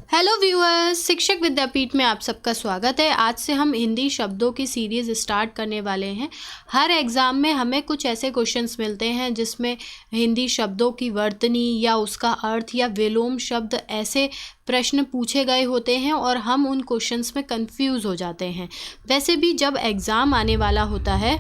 Hello viewers, शिक्षक विद्यापीठ में आप सबका स्वागत है। आज से हम हिंदी शब्दों की सीरीज़ स्टार्ट करने वाले हैं। हर एग्ज़ाम में हमें कुछ ऐसे क्वेश्चंस मिलते हैं जिसमें हिंदी शब्दों की वर्तनी या उसका अर्थ या विलोम शब्द ऐसे प्रश्न पूछे गए होते हैं और हम उन क्वेश्चंस में कंफ्यूज हो जाते हैं। वैसे भी जब एग्ज़ाम आने वाला होता है,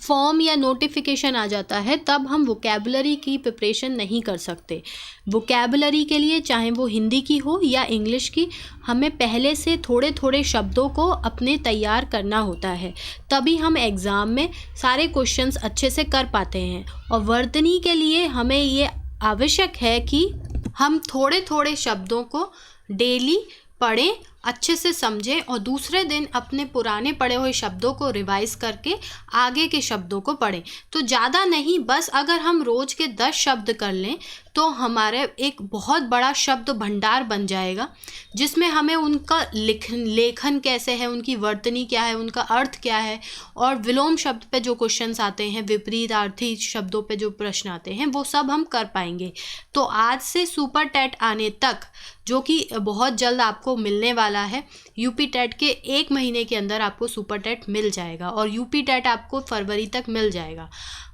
फॉर्म या नोटिफिकेशन आ जाता है, तब हम वोकैबुलरी की प्रिपरेशन नहीं कर सकते। वोकैबुलरी के लिए चाहे वो हिंदी की हो या इंग्लिश की, हमें पहले से थोड़े थोड़े शब्दों को अपने तैयार करना होता है, तभी हम एग्ज़ाम में सारे क्वेश्चंस अच्छे से कर पाते हैं। और वर्तनी के लिए हमें ये आवश्यक है कि हम थोड़े थोड़े शब्दों को डेली पढ़ें, अच्छे से समझें और दूसरे दिन अपने पुराने पढ़े हुए शब्दों को रिवाइज करके आगे के शब्दों को पढ़ें। तो ज़्यादा नहीं, बस अगर हम रोज़ के 10 शब्द कर लें तो हमारे एक बहुत बड़ा शब्द भंडार बन जाएगा, जिसमें हमें उनका लेखन कैसे है, उनकी वर्तनी क्या है, उनका अर्थ क्या है, और विलोम शब्द पे जो क्वेश्चंस आते हैं, विपरीतार्थी शब्दों पे जो प्रश्न आते हैं, वो सब हम कर पाएंगे। तो आज से सुपर टेट आने तक, जो कि बहुत जल्द आपको मिलने वाला है, यूपी टेट के 1 महीने के अंदर आपको सुपर टेट मिल जाएगा और यूपी टेट आपको फरवरी तक मिल जाएगा।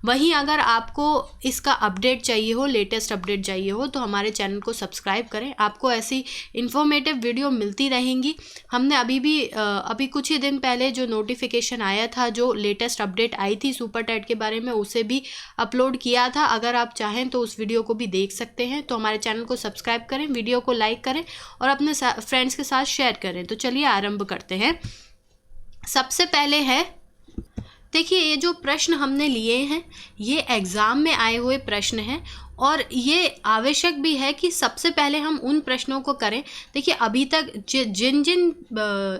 वहीं अगर आपको इसका अपडेट चाहिए हो, लेटेस्ट अपडेट चाहिए हो, तो हमारे चैनल को सब्सक्राइब करें। आपको ऐसी इन्फॉर्मेटिव वीडियो मिलती रहेंगी। हमने अभी कुछ ही दिन पहले जो नोटिफिकेशन आया था, जो लेटेस्ट अपडेट आई थी सुपर टेट के बारे में, उसे भी अपलोड किया था। अगर आप चाहें तो उस वीडियो को भी देख सकते हैं। तो हमारे चैनल को सब्सक्राइब करें, वीडियो को लाइक करें और अपने फ्रेंड्स के साथ शेयर करें। तो चलिए आरंभ करते हैं। सबसे पहले है, देखिए, ये जो प्रश्न हमने लिए हैं ये एग्ज़ाम में आए हुए प्रश्न हैं और ये आवश्यक भी है कि सबसे पहले हम उन प्रश्नों को करें। देखिए, अभी तक जिन जिन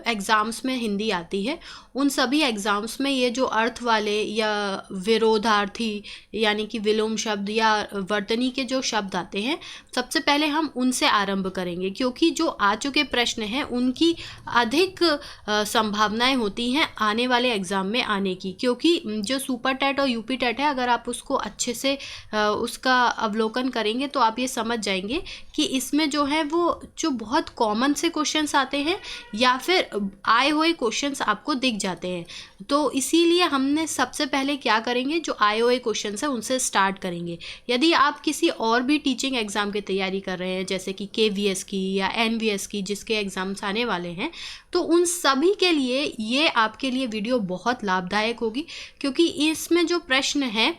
एग्ज़ाम्स में हिंदी आती है, उन सभी एग्ज़ाम्स में ये जो अर्थ वाले या विरोधार्थी यानी कि विलोम शब्द या वर्तनी के जो शब्द आते हैं, सबसे पहले हम उनसे आरंभ करेंगे, क्योंकि जो आ चुके प्रश्न हैं उनकी अधिक संभावनाएं होती हैं आने वाले एग्ज़ाम में आने की। क्योंकि जो सुपर टेट और यूपी टेट है, अगर आप उसको अच्छे से उसका अवलोकन करेंगे तो आप ये समझ जाएंगे कि इसमें जो है वो जो बहुत कॉमन से क्वेश्चंस आते हैं या फिर आए हुए क्वेश्चंस आपको दिख जाते हैं। तो इसीलिए हमने सबसे पहले क्या करेंगे, जो आए हुए क्वेश्चंस हैं उनसे स्टार्ट करेंगे। यदि आप किसी और भी टीचिंग एग्ज़ाम की तैयारी कर रहे हैं, जैसे कि KVS की या NVS की, जिसके एग्ज़ाम्स आने वाले हैं, तो उन सभी के लिए ये आपके लिए वीडियो बहुत लाभदायक होगी, क्योंकि इसमें जो प्रश्न हैं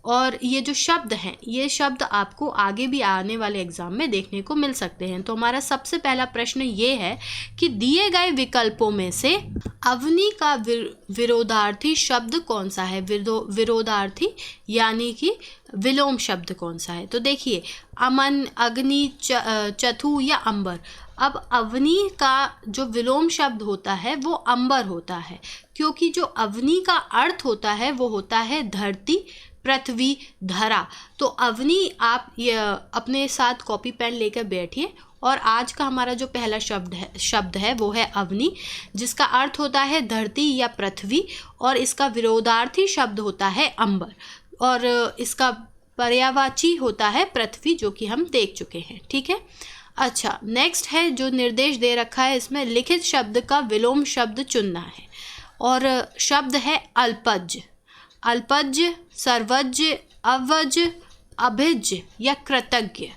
और ये जो शब्द हैं, ये शब्द आपको आगे भी आने वाले एग्ज़ाम में देखने को मिल सकते हैं। तो हमारा सबसे पहला प्रश्न ये है कि दिए गए विकल्पों में से अवनी का विरोधार्थी शब्द कौन सा है। विरोधार्थी यानी कि विलोम शब्द कौन सा है। तो देखिए, अमन, अग्नि, चथु या अंबर। अब अवनी का जो विलोम शब्द होता है वो अंबर होता है, क्योंकि जो अवनी का अर्थ होता है वो होता है धरती, पृथ्वी, धरा। तो अवनी, आप ये अपने साथ कॉपी पेन लेकर बैठिए और आज का हमारा जो पहला शब्द है वो है अवनी, जिसका अर्थ होता है धरती या पृथ्वी, और इसका विरोधार्थी शब्द होता है अंबर, और इसका पर्यायवाची होता है पृथ्वी, जो कि हम देख चुके हैं। ठीक है। अच्छा, नेक्स्ट है, जो निर्देश दे रखा है इसमें, लिखित शब्द का विलोम शब्द चुनना है, और शब्द है अल्पज। अल्पज, सर्वज, अवज, अभिज या कृतज्ञ।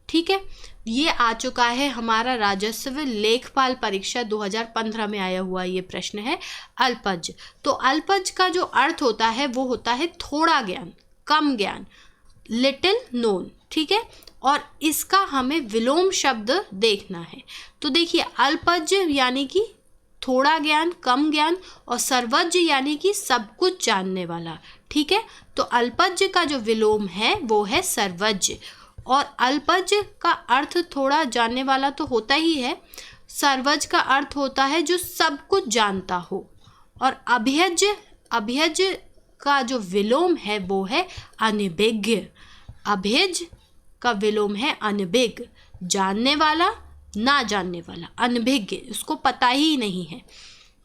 ठीक है। ये आ चुका है हमारा राजस्व लेखपाल परीक्षा 2015 में आया हुआ ये प्रश्न है, अल्पज। तो अल्पज का जो अर्थ होता है वो होता है थोड़ा ज्ञान, कम ज्ञान, लिटिल नोन। ठीक है। और इसका हमें विलोम शब्द देखना है। तो देखिए, अल्पज यानी कि थोड़ा ज्ञान, कम ज्ञान, और सर्वज्ञ यानी कि सब कुछ जानने वाला। ठीक है। तो अल्पज्य का जो विलोम है वो है सर्वज्ञ, और अल्पज्य का अर्थ थोड़ा जानने वाला तो होता ही है। सर्वज्ञ का अर्थ होता है जो सब कुछ जानता हो, और अभिज्ञ का जो विलोम है वो है अनभिज्ञ। अभिज्ञ का विलोम है अनभिज्ञ, जानने वाला, ना जानने वाला, अनभिज्ञ, उसको पता ही नहीं है।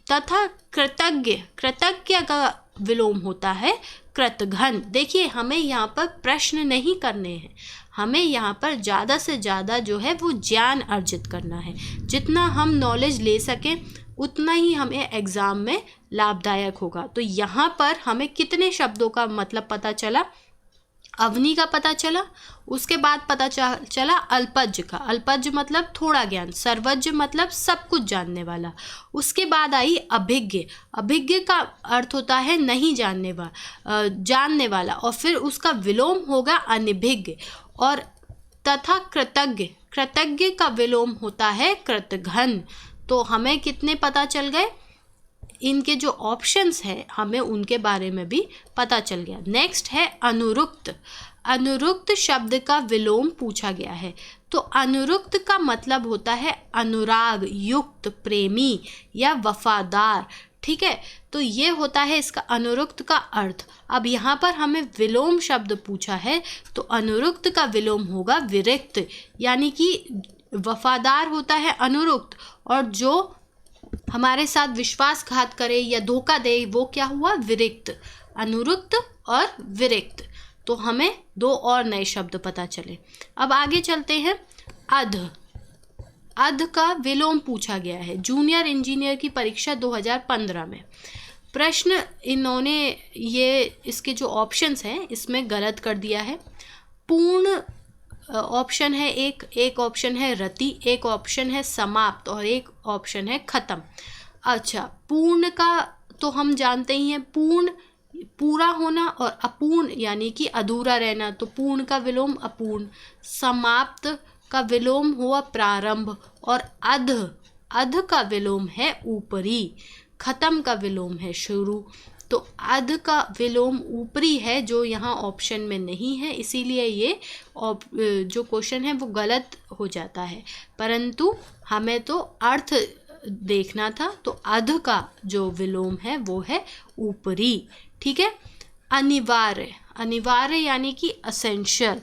तथा कृतज्ञ, कृतज्ञ का विलोम होता है कृतघ्न। देखिए हमें यहाँ पर प्रश्न नहीं करने हैं, हमें यहाँ पर ज़्यादा से ज़्यादा जो है वो ज्ञान अर्जित करना है। जितना हम नॉलेज ले सकें उतना ही हमें एग्ज़ाम में लाभदायक होगा। तो यहाँ पर हमें कितने शब्दों का मतलब पता चला? अवनी का पता चला, उसके बाद पता चला अल्पज्य का। अल्पज्य मतलब थोड़ा ज्ञान, सर्वज्ञ मतलब सब कुछ जानने वाला। उसके बाद आई अभिज्ञ। अभिज्ञ का अर्थ होता है नहीं जानने वाला, और फिर उसका विलोम होगा अनभिज्ञ। और तथा कृतज्ञ, कृतज्ञ का विलोम होता है कृतघ्न। तो हमें कितने पता चल गए? इनके जो ऑप्शंस हैं हमें उनके बारे में भी पता चल गया। नेक्स्ट है अनुरुक्त। अनुरुक्त शब्द का विलोम पूछा गया है। तो अनुरुक्त का मतलब होता है अनुराग युक्त, प्रेमी या वफादार। ठीक है, तो ये होता है इसका अनुरुक्त का अर्थ। अब यहाँ पर हमें विलोम शब्द पूछा है, तो अनुरुक्त का विलोम होगा विरक्त, यानी कि वफादार होता है अनुरुक्त, और जो हमारे साथ विश्वासघात करे या धोखा दे वो क्या हुआ? विरक्त। अनुरुक्त और विरक्त। तो हमें दो और नए शब्द पता चले। अब आगे चलते हैं। अध। अध का विलोम पूछा गया है जूनियर इंजीनियर की परीक्षा 2015 में। प्रश्न इन्होंने ये इसके जो ऑप्शंस हैं इसमें गलत कर दिया है। पूर्ण ऑप्शन है एक ऑप्शन है रति, एक ऑप्शन है समाप्त और एक ऑप्शन है खत्म। अच्छा, पूर्ण का तो हम जानते ही हैं, पूर्ण पूरा होना, और अपूर्ण यानी कि अधूरा रहना, तो पूर्ण का विलोम अपूर्ण। समाप्त का विलोम हुआ प्रारंभ, और अध का विलोम है ऊपरी। खत्म का विलोम है शुरू। तो अध का विलोम ऊपरी है जो यहाँ ऑप्शन में नहीं है, इसीलिए ये जो क्वेश्चन है वो गलत हो जाता है। परंतु हमें तो अर्थ देखना था, तो अध का जो विलोम है वो है ऊपरी। ठीक है। अनिवार्य। अनिवार्य यानी कि असेंशियल,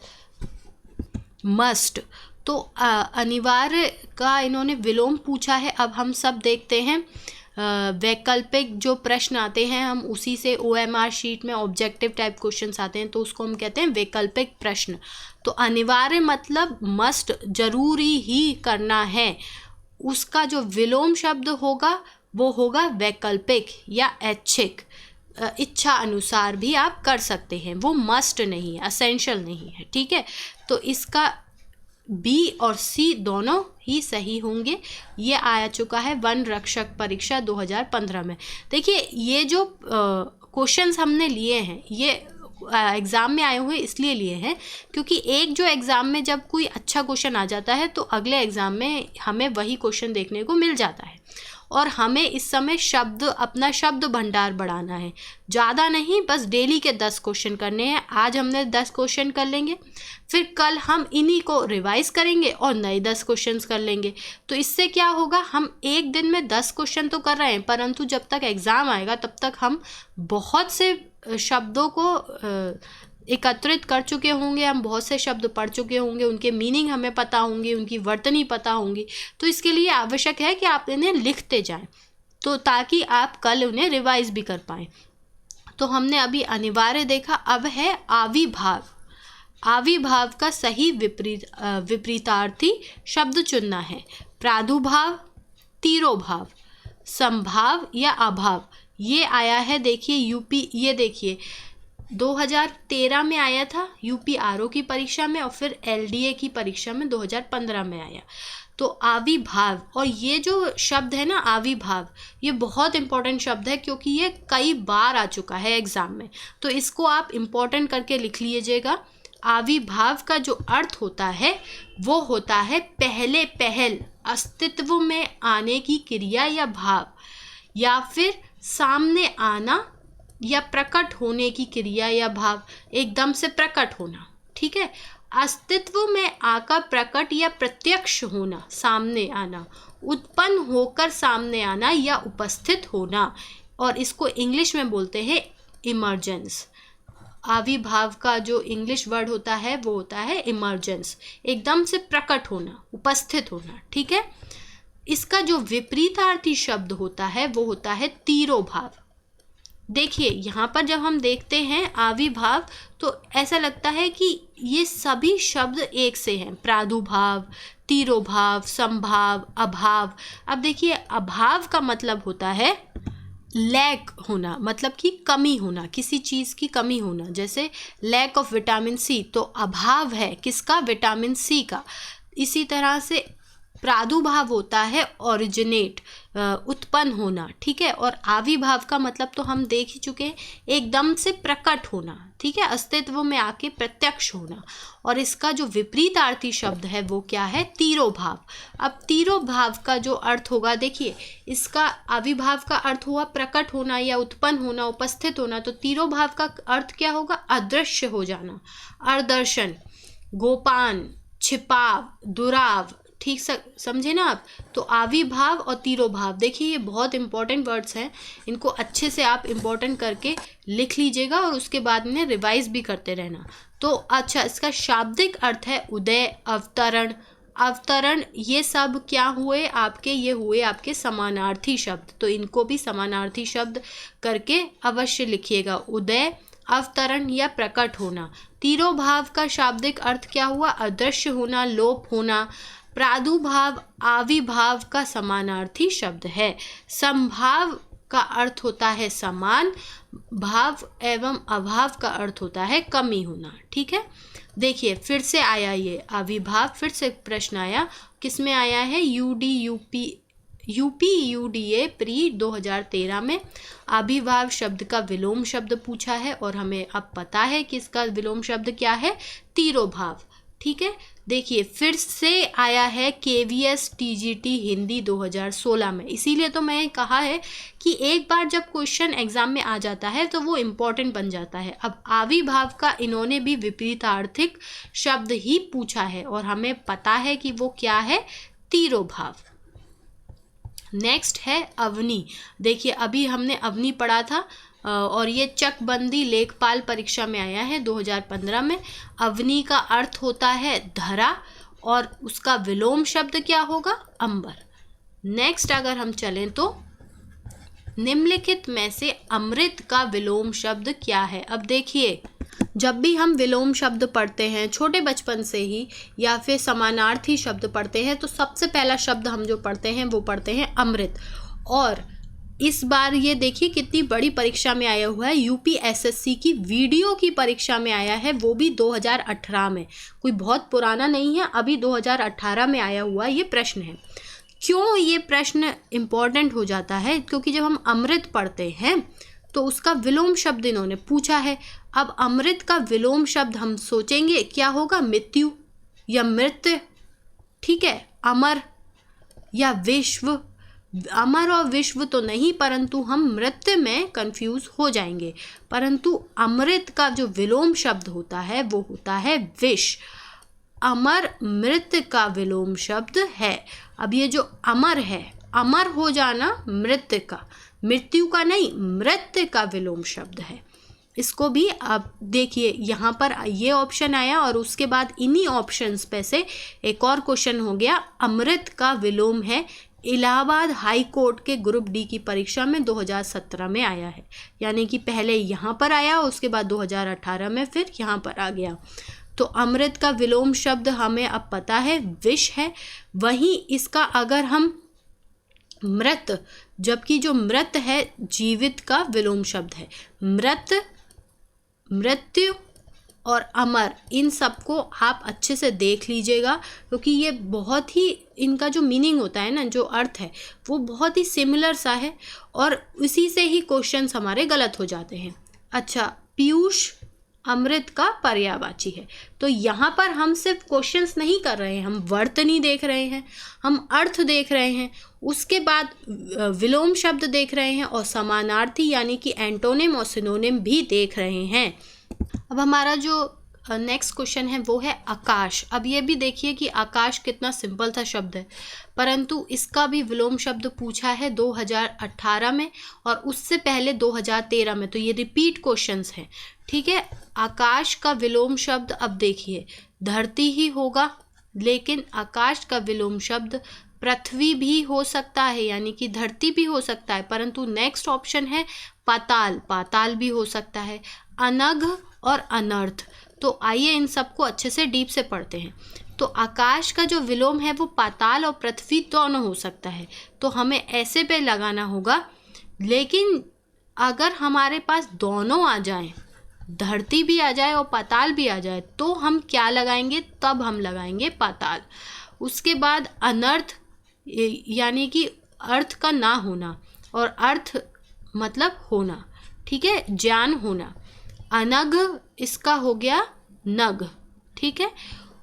मस्ट। तो अनिवार्य का इन्होंने विलोम पूछा है। अब हम सब देखते हैं वैकल्पिक जो प्रश्न आते हैं, हम उसी से OMR शीट में ऑब्जेक्टिव टाइप क्वेश्चंस आते हैं, तो उसको हम कहते हैं वैकल्पिक प्रश्न। तो अनिवार्य मतलब मस्ट, जरूरी ही करना है। उसका जो विलोम शब्द होगा वो होगा वैकल्पिक या ऐच्छिक। इच्छा अनुसार भी आप कर सकते हैं, वो मस्ट नहीं है, असेंशियल नहीं है। ठीक है, तो इसका बी और सी दोनों ही सही होंगे। ये आ चुका है वन रक्षक परीक्षा 2015 में। देखिए ये जो क्वेश्चंस हमने लिए हैं ये एग्ज़ाम में आए हुए इसलिए लिए हैं क्योंकि एक जो एग्ज़ाम में जब कोई अच्छा क्वेश्चन आ जाता है तो अगले एग्ज़ाम में हमें वही क्वेश्चन देखने को मिल जाता है। और हमें इस समय अपना शब्द भंडार बढ़ाना है, ज़्यादा नहीं, बस डेली के 10 क्वेश्चन करने हैं। आज हमने 10 क्वेश्चन कर लेंगे, फिर कल हम इन्हीं को रिवाइज करेंगे और नए 10 क्वेश्चन कर लेंगे। तो इससे क्या होगा, हम एक दिन में 10 क्वेश्चन तो कर रहे हैं, परंतु जब तक एग्ज़ाम आएगा तब तक हम बहुत से शब्दों को एकत्रित कर चुके होंगे, हम बहुत से शब्द पढ़ चुके होंगे, उनके मीनिंग हमें पता होंगे, उनकी वर्तनी पता होंगी। तो इसके लिए आवश्यक है कि आप इन्हें लिखते जाएं, तो ताकि आप कल उन्हें रिवाइज भी कर पाएँ। तो हमने अभी अनिवार्य देखा, अब है आविर्भाव। आविर्भाव का सही विपरीतार्थी शब्द चुनना है। प्रादुर्भाव, तिरोभाव, संभाव या अभाव। ये आया है, देखिए यूपी, ये देखिए 2013 में आया था यूपी आरओ की परीक्षा में, और फिर LDA की परीक्षा में 2015 में आया। तो आविर्भाव, और ये जो शब्द है ना आविर्भाव, ये बहुत इंपॉर्टेंट शब्द है क्योंकि ये कई बार आ चुका है एग्ज़ाम में, तो इसको आप इम्पोर्टेंट करके लिख लीजिएगा। आविर्भाव का जो अर्थ होता है वो होता है पहल, अस्तित्व में आने की क्रिया या भाव, या फिर सामने आना या प्रकट होने की क्रिया या भाव, एकदम से प्रकट होना। ठीक है, अस्तित्व में आकर प्रकट या प्रत्यक्ष होना, सामने आना, उत्पन्न होकर सामने आना या उपस्थित होना, और इसको इंग्लिश में बोलते हैं इमर्जेंस। आविर्भाव का जो इंग्लिश वर्ड होता है वो होता है इमर्जेंस, एकदम से प्रकट होना, उपस्थित होना। ठीक है, इसका जो विपरीतार्थी शब्द होता है वो होता है तिरोभाव। देखिए यहाँ पर जब हम देखते हैं आविर्भाव तो ऐसा लगता है कि ये सभी शब्द एक से हैं, प्रादुर्भाव, तिरोभाव, संभाव, अभाव। अब देखिए अभाव का मतलब होता है लैक होना, मतलब कि कमी होना, किसी चीज़ की कमी होना, जैसे लैक ऑफ विटामिन सी, तो अभाव है किसका, विटामिन सी का। इसी तरह से प्रादुर्भाव होता है ओरिजिनेट, उत्पन्न होना, ठीक है। और आविर्भाव का मतलब तो हम देख ही चुके हैं, एकदम से प्रकट होना, ठीक है, अस्तित्व में आके प्रत्यक्ष होना। और इसका जो विपरीतार्थी शब्द है वो क्या है, तिरोभाव। अब तिरोभाव का जो अर्थ होगा, देखिए इसका आविर्भाव का अर्थ हुआ प्रकट होना या उत्पन्न होना, उपस्थित होना, तो तिरोभाव का अर्थ क्या होगा, अदृश्य हो जाना, अदर्शन, गोपान, छिपाव, दुराव, ठीक समझे ना आप। तो आविर्भाव और तिरोभाव, देखिए ये बहुत इंपॉर्टेंट वर्ड्स हैं, इनको अच्छे से आप इंपॉर्टेंट करके लिख लीजिएगा और उसके बाद में रिवाइज भी करते रहना। तो अच्छा, इसका शाब्दिक अर्थ है उदय, अवतरण, अवतरण, ये सब क्या हुए आपके, ये हुए आपके समानार्थी शब्द, तो इनको भी समानार्थी शब्द करके अवश्य लिखिएगा, उदय, अवतरण या प्रकट होना। तिरोभाव का शाब्दिक अर्थ क्या हुआ, अदृश्य होना, लोप होना। प्रादुर्भाव आविर्भाव का समानार्थी शब्द है। संभाव का अर्थ होता है समान, भाव एवं अभाव का अर्थ होता है कमी होना, ठीक है। देखिए फिर से आया ये आविर्भाव, फिर से प्रश्न आया, किस में आया है, UPUDA प्री 2013 में आविर्भाव शब्द का विलोम शब्द पूछा है और हमें अब पता है कि इसका विलोम शब्द क्या है, तिरोभाव, ठीक है। देखिए फिर से आया है KVS TGT हिंदी 2016 में, इसीलिए तो मैं कहा है कि एक बार जब क्वेश्चन एग्जाम में आ जाता है तो वो इम्पोर्टेंट बन जाता है। अब आविर्भाव का इन्होंने भी विपरीतार्थिक शब्द ही पूछा है और हमें पता है कि वो क्या है, तिरोभाव। नेक्स्ट है अवनी। देखिए अभी हमने अवनी पढ़ा था और ये चकबंदी लेखपाल परीक्षा में आया है 2015 में। अवनी का अर्थ होता है धरा और उसका विलोम शब्द क्या होगा, अंबर। नेक्स्ट अगर हम चलें तो निम्नलिखित में से अमृत का विलोम शब्द क्या है। अब देखिए जब भी हम विलोम शब्द पढ़ते हैं छोटे बचपन से ही या फिर समानार्थी शब्द पढ़ते हैं तो सबसे पहला शब्द हम जो पढ़ते हैं वो पढ़ते हैं अमृत। और इस बार ये देखिए कितनी बड़ी परीक्षा में आया हुआ है, UPSSC की वीडियो की परीक्षा में आया है, वो भी 2018 में, कोई बहुत पुराना नहीं है, अभी 2018 में आया हुआ ये प्रश्न है। क्यों ये प्रश्न इम्पॉर्टेंट हो जाता है, क्योंकि जब हम अमृत पढ़ते हैं तो उसका विलोम शब्द इन्होंने पूछा है। अब अमृत का विलोम शब्द हम सोचेंगे क्या होगा, मृत्यु या मृत्य, ठीक है, अमर या विश्व। अमर और विश्व तो नहीं, परंतु हम मृत्यु में कंफ्यूज हो जाएंगे। परंतु अमृत का जो विलोम शब्द होता है वो होता है विष। अमर मृत्यु का विलोम शब्द है। अब ये जो अमर है, अमर हो जाना मृत्यु का, मृत्यु का नहीं, मृत्यु का विलोम शब्द है। इसको भी आप देखिए यहाँ पर ये ऑप्शन आया और उसके बाद इन्हीं ऑप्शंस पे से एक और क्वेश्चन हो गया। अमृत का विलोम है, इलाहाबाद हाई कोर्ट के ग्रुप डी की परीक्षा में 2017 में आया है, यानी कि पहले यहाँ पर आया उसके बाद 2018 में फिर यहाँ पर आ गया। तो अमृत का विलोम शब्द हमें अब पता है विष है। वहीं इसका अगर हम मृत, जबकि जो मृत है जीवित का विलोम शब्द है, मृत, मृत्यु और अमर, इन सबको आप अच्छे से देख लीजिएगा क्योंकि ये बहुत ही, इनका जो मीनिंग होता है ना, जो अर्थ है वो बहुत ही सिमिलर सा है और उसी से ही क्वेश्चंस हमारे गलत हो जाते हैं। अच्छा, पीयूष अमृत का पर्यायवाची है, तो यहाँ पर हम सिर्फ क्वेश्चंस नहीं कर रहे हैं, हम वर्तनी देख रहे हैं, हम अर्थ देख रहे हैं, उसके बाद विलोम शब्द देख रहे हैं और समानार्थी यानी कि एंटोनिम और सिनोनिम भी देख रहे हैं। अब हमारा जो नेक्स्ट क्वेश्चन है वो है आकाश। अब ये भी देखिए कि आकाश कितना सिंपल सा शब्द है, परंतु इसका भी विलोम शब्द पूछा है 2018 में और उससे पहले 2013 में, तो ये रिपीट क्वेश्चंस हैं, ठीक है। आकाश का विलोम शब्द अब देखिए धरती ही होगा, लेकिन आकाश का विलोम शब्द पृथ्वी भी हो सकता है, यानी कि धरती भी हो सकता है, परंतु नेक्स्ट ऑप्शन है पाताल, पाताल भी हो सकता है, अनघ और अनर्थ। तो आइए इन सबको अच्छे से डीप से पढ़ते हैं। तो आकाश का जो विलोम है वो पाताल और पृथ्वी दोनों हो सकता है, तो हमें ऐसे पे लगाना होगा। लेकिन अगर हमारे पास दोनों आ जाएं, धरती भी आ जाए और पाताल भी आ जाए, तो हम क्या लगाएंगे? तब हम लगाएंगे पाताल। उसके बाद अनर्थ, यानी कि अर्थ का ना होना, और अर्थ मतलब होना, ठीक है, ज्ञान होना। अनघ इसका हो गया नग, ठीक है।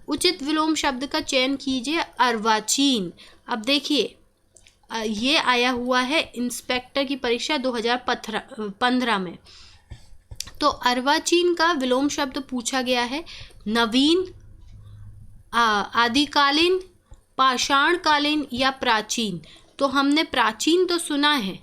उचित विलोम शब्द का चयन कीजिए। अर्वाचीन, अब देखिए ये आया हुआ है इंस्पेक्टर की परीक्षा 2015 में। तो अर्वाचीन का विलोम शब्द पूछा गया है नवीन, आदिकालीन, पाषाणकालीन या प्राचीन। तो हमने प्राचीन तो सुना है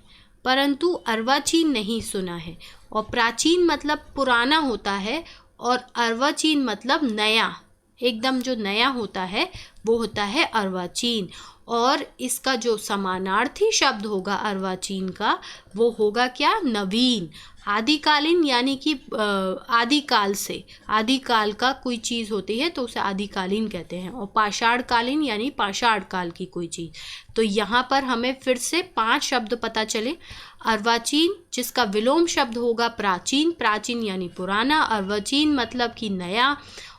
परंतु अर्वाचीन नहीं सुना है। और प्राचीन मतलब पुराना होता है और अर्वाचीन मतलब नया, एकदम जो नया होता है वो होता है अर्वाचीन। और इसका जो समानार्थी शब्द होगा अर्वाचीन का वो होगा क्या? नवीन। आदिकालीन यानी कि आदिकाल से, आदिकाल का कोई चीज़ होती है तो उसे आदिकालीन कहते हैं। और पाषाणकालीन यानी पाषाण काल की कोई चीज़। तो यहाँ पर हमें फिर से 5 शब्द पता चले। अर्वाचीन जिसका विलोम शब्द होगा प्राचीन, प्राचीन यानी पुराना, अर्वाचीन मतलब कि नया,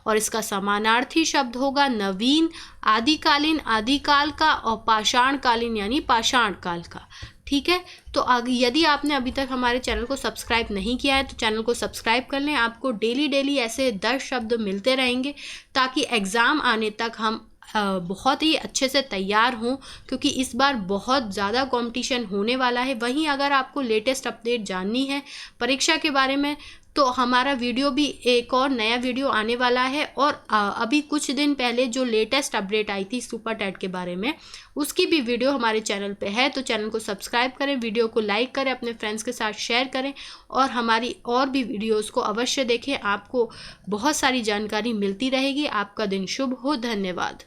और इसका समानार्थी शब्द होगा नवीन, आदिकालीन आदिकाल का, और पाषाणकालीन यानी पाषाण काल का, ठीक है। तो यदि आपने अभी तक हमारे चैनल को सब्सक्राइब नहीं किया है तो चैनल को सब्सक्राइब कर लें। आपको डेली ऐसे 10 शब्द मिलते रहेंगे ताकि एग्ज़ाम आने तक हम बहुत ही अच्छे से तैयार हों, क्योंकि इस बार बहुत ज़्यादा कंपटीशन होने वाला है। वहीं अगर आपको लेटेस्ट अपडेट जाननी है परीक्षा के बारे में तो हमारा वीडियो भी, एक और नया वीडियो आने वाला है। और अभी कुछ दिन पहले जो लेटेस्ट अपडेट आई थी सुपर टेट के बारे में, उसकी भी वीडियो हमारे चैनल पे है। तो चैनल को सब्सक्राइब करें, वीडियो को लाइक करें, अपने फ्रेंड्स के साथ शेयर करें और हमारी और भी वीडियोज़ को अवश्य देखें। आपको बहुत सारी जानकारी मिलती रहेगी। आपका दिन शुभ हो। धन्यवाद।